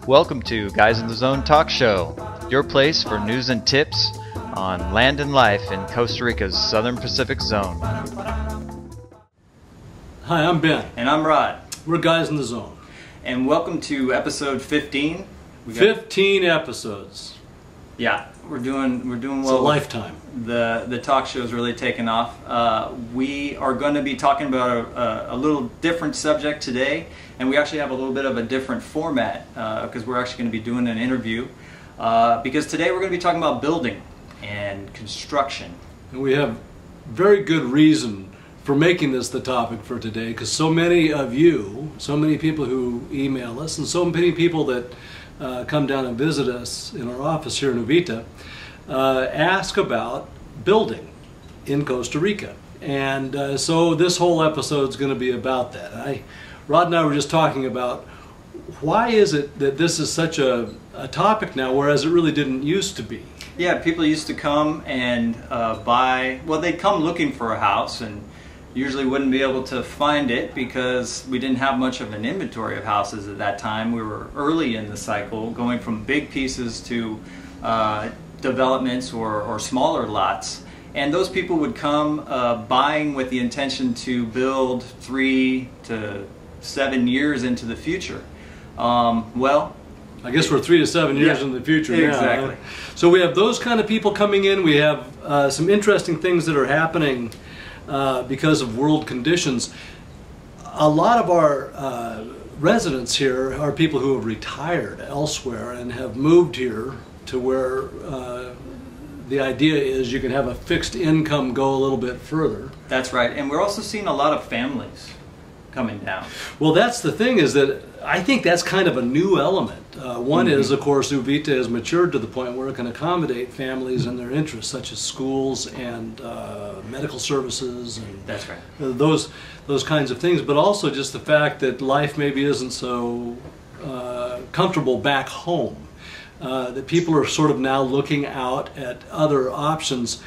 Welcome to Guys in the Zone Talk Show, your place for news and tips on land and life in Costa Rica's Southern Pacific Zone. Hi, I'm Ben. And I'm Rod. We're Guys in the Zone. And welcome to episode 15. 15 episodes. Yeah, we're doing well. It's a lifetime. The talk show's really taken off. We are going to be talking about a little different subject today, and we actually have a little bit of a different format because we're actually going to be doing an interview. Because today we're going to be talking about building and construction. And we have very good reason for making this the topic for today, because so many of you, so many people who email us, and so many people that come down and visit us in our office here in Uvita, ask about building in Costa Rica. And so this whole episode is going to be about that. Rod and I were just talking about why is it that this is such a topic now, whereas it really didn't used to be. Yeah, people used to come and they'd come looking for a house and usually wouldn't be able to find it because we didn't have much of an inventory of houses at that time. We were early in the cycle, going from big pieces to developments or smaller lots. And those people would come buying with the intention to build 3 to 7 years into the future. I guess we're 3 to 7 years in the future now. Exactly. So we have those kind of people coming in. We have some interesting things that are happening because of world conditions. A lot of our residents here are people who have retired elsewhere and have moved here to where the idea is you can have a fixed income go a little bit further. That's right. And we're also seeing a lot of families coming down. Well, that's the thing, is that I think that's kind of a new element. One is, of course, Uvita has matured to the point where it can accommodate families and their interests, such as schools and medical services and that's right. Those kinds of things, but also just the fact that life maybe isn't so comfortable back home, that people are sort of now looking out at other options.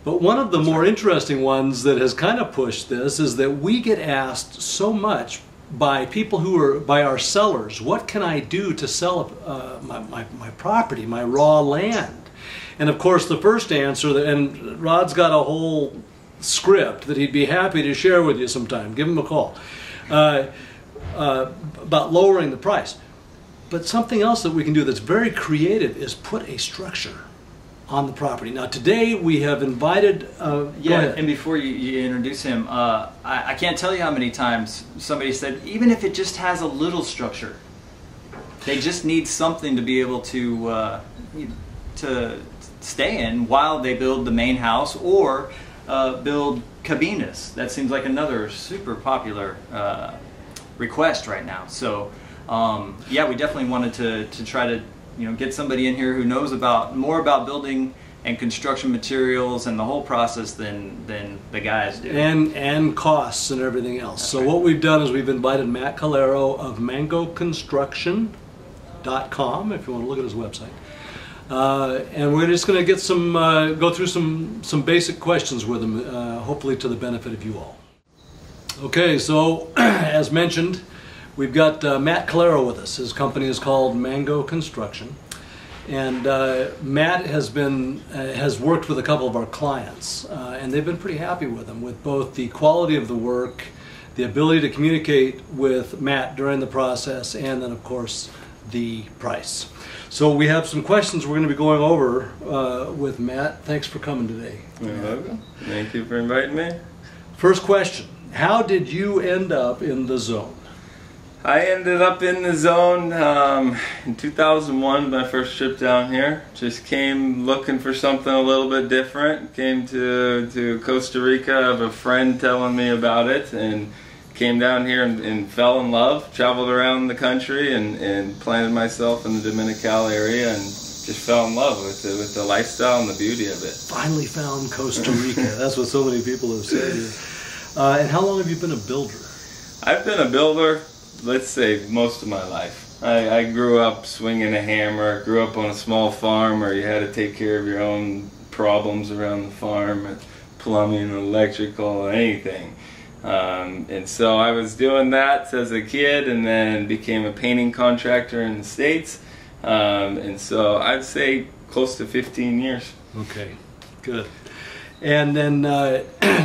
But one of the more interesting ones that has kind of pushed this is that we get asked so much by people who are, by our sellers, what can I do to sell my property, my raw land? And of course the first answer, and Rod's got a whole script that he'd be happy to share with you sometime, give him a call, about lowering the price. But something else that we can do that's very creative is put a structure on the property. Now today we have invited and before you introduce him, I can't tell you how many times somebody said, even if it just has a little structure, they just need something to be able to stay in while they build the main house or build cabinas. That seems like another super popular request right now. So yeah, we definitely wanted to try to get somebody in here who knows more about building and construction materials and the whole process than the guys do. And costs and everything else. That's so right. What we've done is we've invited Matt Calero of mangoconstruction.com, if you want to look at his website. And we're just going to get go through some basic questions with him, hopefully to the benefit of you all. Okay, so as mentioned, we've got Matt Calero with us. His company is called Mango Construction, and Matt has worked with a couple of our clients, and they've been pretty happy with him, with both the quality of the work, the ability to communicate with Matt during the process, and then of course the price. So we have some questions we're going to be going over with Matt. Thanks for coming today. You're welcome. Thank you for inviting me. First question: how did you end up in the zone? I ended up in the zone in 2001, my first trip down here. Just came looking for something a little bit different. Came to Costa Rica. I have a friend telling me about it, and came down here and fell in love. Traveled around the country and planted myself in the Dominical area and just fell in love with the lifestyle and the beauty of it. Finally found Costa Rica. That's what so many people have said. And how long have you been a builder? I've been a builder, let's say, most of my life. I grew up swinging a hammer, grew up on a small farm where you had to take care of your own problems around the farm, plumbing, electrical, anything. And so I was doing that as a kid, and then became a painting contractor in the States. And so I'd say close to 15 years. Okay, good. And then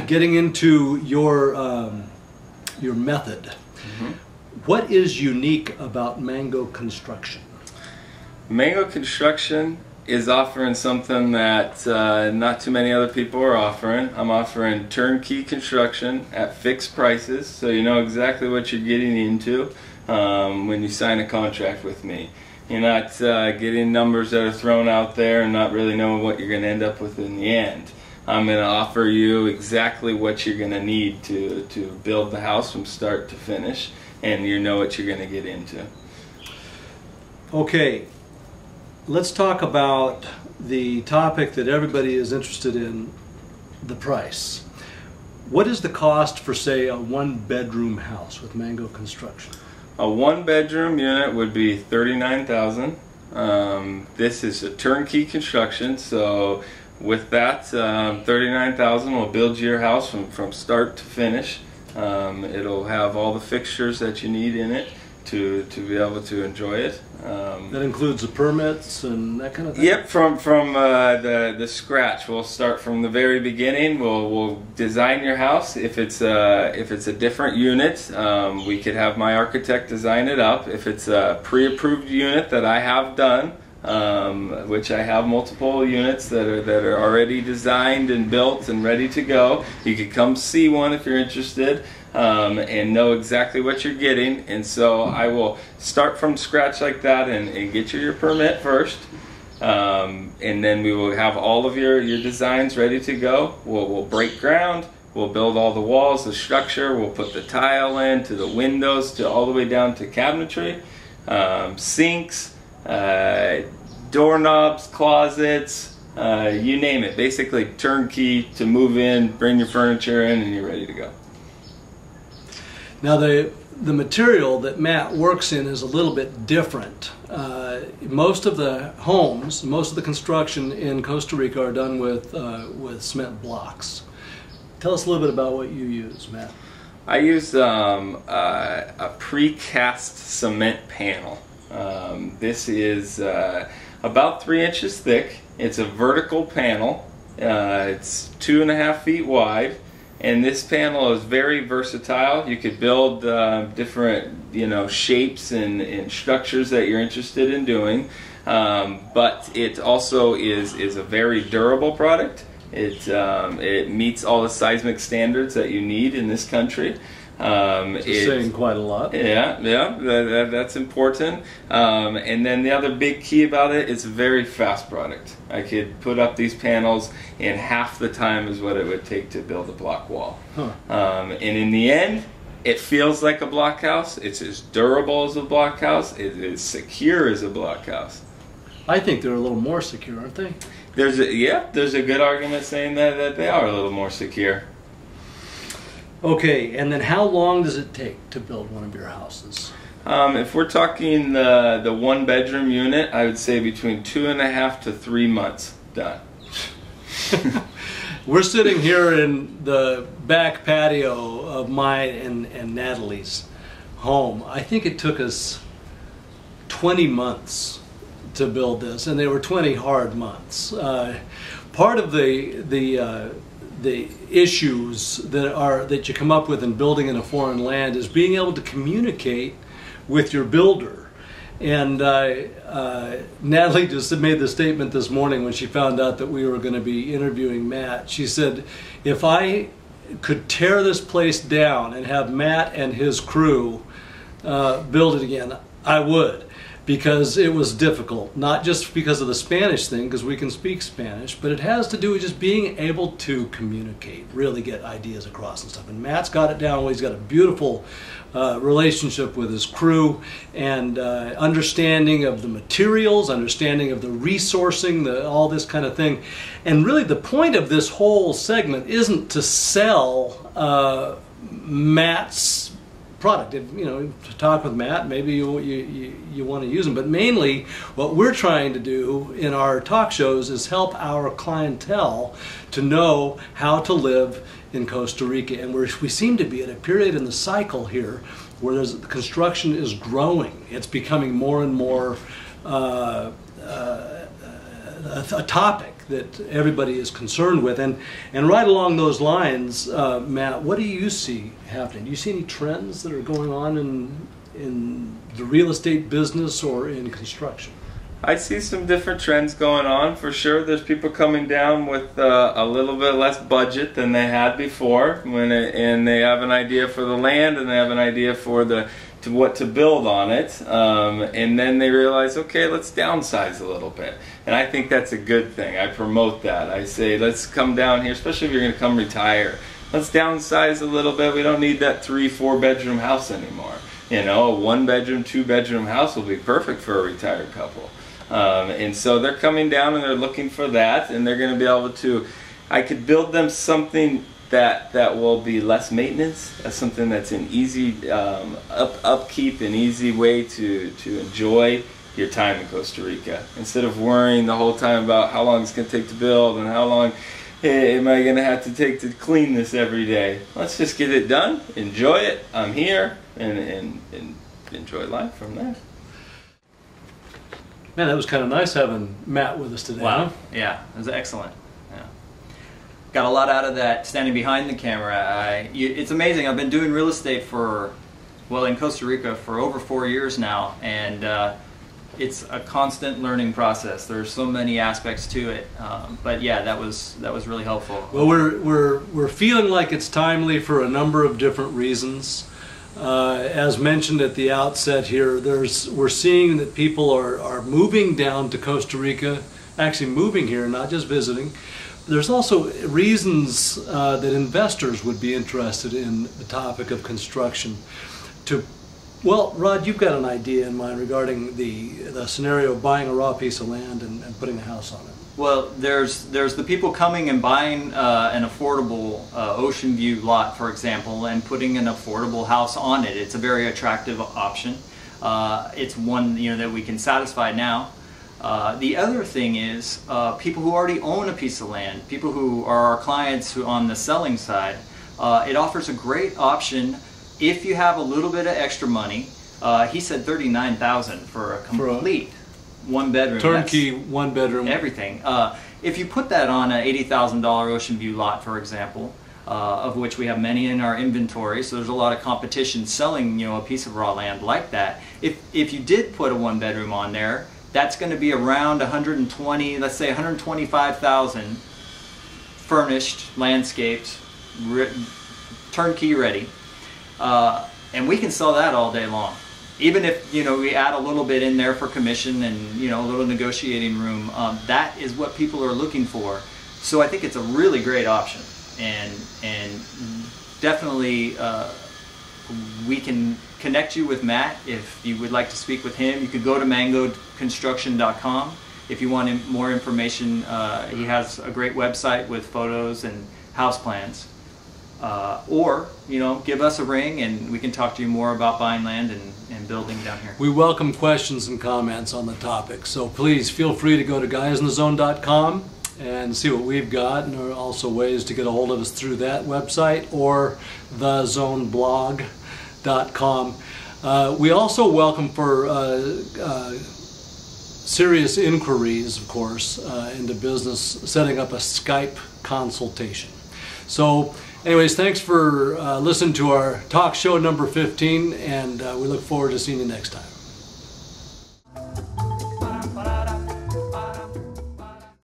getting into your method, what is unique about Mango Construction? Mango Construction is offering something that not too many other people are offering. I'm offering turnkey construction at fixed prices, so you know exactly what you're getting into when you sign a contract with me. You're not getting numbers that are thrown out there and not really knowing what you're going to end up with in the end. I'm going to offer you exactly what you're going to need to build the house from start to finish, and you know what you're going to get into. Okay, let's talk about the topic that everybody is interested in, the price. What is the cost for, say, a one-bedroom house with Mango Construction? A one-bedroom unit would be $39,000. This is a turnkey construction, so with that, $39,000 will build you your house from start to finish. It'll have all the fixtures that you need in it to be able to enjoy it. That includes the permits and that kind of thing? Yep, from the scratch. We'll start from the very beginning. We'll design your house. If it's a different unit, we could have my architect design it up. If it's a pre-approved unit that I have done, which I have multiple units that are already designed and built and ready to go, you could come see one if you're interested. And know exactly what you're getting. And so I will start from scratch like that and get you your permit first, and then we will have all of your designs ready to go. We'll break ground, we'll build all the walls, the structure, we'll put the tile in, to the windows, to all the way down to cabinetry, sinks, doorknobs, closets, you name it. Basically turnkey to move in, bring your furniture in, and you're ready to go. Now the material that Matt works in is a little bit different. Most of the homes, most of the construction in Costa Rica are done with cement blocks. Tell us a little bit about what you use, Matt. I use a precast cement panel. This is about 3 inches thick. It's a vertical panel. It's 2.5 feet wide. And this panel is very versatile. You could build different, shapes and structures that you're interested in doing. But it also is a very durable product. It meets all the seismic standards that you need in this country. It's saying quite a lot. Yeah, that's important. And then the other big key about it, it's a very fast product. I could put up these panels in half the time as what it would take to build a block wall. And in the end, it feels like a block house. It's as durable as a block house. It is secure as a block house. I think they're a little more secure, aren't they? There's a good argument saying that they are a little more secure. Okay, and then how long does it take to build one of your houses? If we're talking the one-bedroom unit, I would say between 2.5 to 3 months done. We're sitting here in the back patio of mine and Natalie's home. I think it took us 20 months to build this, and they were 20 hard months. Part of the issues that you come up with in building in a foreign land is being able to communicate with your builder. And Natalie just made the statement this morning when she found out that we were going to be interviewing Matt. She said, if I could tear this place down and have Matt and his crew build it again, I would. Because it was difficult, not just because of the Spanish thing, because we can speak Spanish, but it has to do with just being able to communicate, really get ideas across and stuff. And Matt's got it down. He's got a beautiful relationship with his crew, and understanding of the materials, understanding of the resourcing, all this kind of thing. And really the point of this whole segment isn't to sell Matt's product. If, you know, to talk with Matt, maybe you want to use them. But mainly, what we're trying to do in our talk shows is help our clientele to know how to live in Costa Rica. And we seem to be at a period in the cycle here where construction is growing. It's becoming more and more a topic that everybody is concerned with. And right along those lines, Matt, what do you see happening? Do you see any trends that are going on in the real estate business or in construction? I see some different trends going on for sure. There's people coming down with a little bit less budget than they had before, and they have an idea for the land and they have an idea for what to build on it, and then they realize, okay, let's downsize a little bit. And I think that's a good thing. I promote that. I say, let's come down here, especially if you're going to come retire. Let's downsize a little bit. We don't need that 3-4 bedroom house anymore. You know, a 1-bedroom, 2-bedroom house will be perfect for a retired couple. And so they're coming down and they're looking for that, and they're going to be able to, I could build them something that will be less maintenance, something that's an easy upkeep, an easy way to enjoy your time in Costa Rica, instead of worrying the whole time about how long it's going to take to build and how long am I going to have to take to clean this every day. Let's just get it done, enjoy it, I'm here, and enjoy life from there. Man, that was kind of nice having Matt with us today. Wow. Huh? Yeah, it was excellent. Yeah. Got a lot out of that standing behind the camera. It's amazing. I've been doing real estate in Costa Rica for over 4 years now, and it's a constant learning process. There's so many aspects to it, but yeah, that was really helpful. Well, we're feeling like it's timely for a number of different reasons. As mentioned at the outset here, we're seeing that people are moving down to Costa Rica, actually moving here, not just visiting. There's also reasons that investors would be interested in the topic of construction. Well, Rod, you've got an idea in mind regarding the scenario of buying a raw piece of land and putting a house on it. Well, there's the people coming and buying an affordable ocean view lot, for example, and putting an affordable house on it. It's a very attractive option. It's one that we can satisfy now. The other thing is people who already own a piece of land, people who are our clients who on the selling side. It offers a great option if you have a little bit of extra money. He said $39,000 for a complete 1-bedroom. Turnkey 1-bedroom. Everything. If you put that on an $80,000 ocean view lot, for example, of which we have many in our inventory, so there's a lot of competition selling a piece of raw land like that. If you did put a 1-bedroom on there, that's going to be around 120, let's say 125,000, furnished, landscaped, turnkey ready, and we can sell that all day long. Even if we add a little bit in there for commission and a little negotiating room, that is what people are looking for. So I think it's a really great option, and definitely we can connect you with Matt if you would like to speak with him. You could go to mangoconstruction.com if you want more information. He has a great website with photos and house plans. Or give us a ring and we can talk to you more about buying land and building down here. We welcome questions and comments on the topic, so please feel free to go to guysinthezone.com and see what we've got, and there are also ways to get a hold of us through that website or thezonblog.com. We also welcome for serious inquiries, of course, into business, setting up a Skype consultation. So anyways, thanks for listening to our talk show number 15, and we look forward to seeing you next time.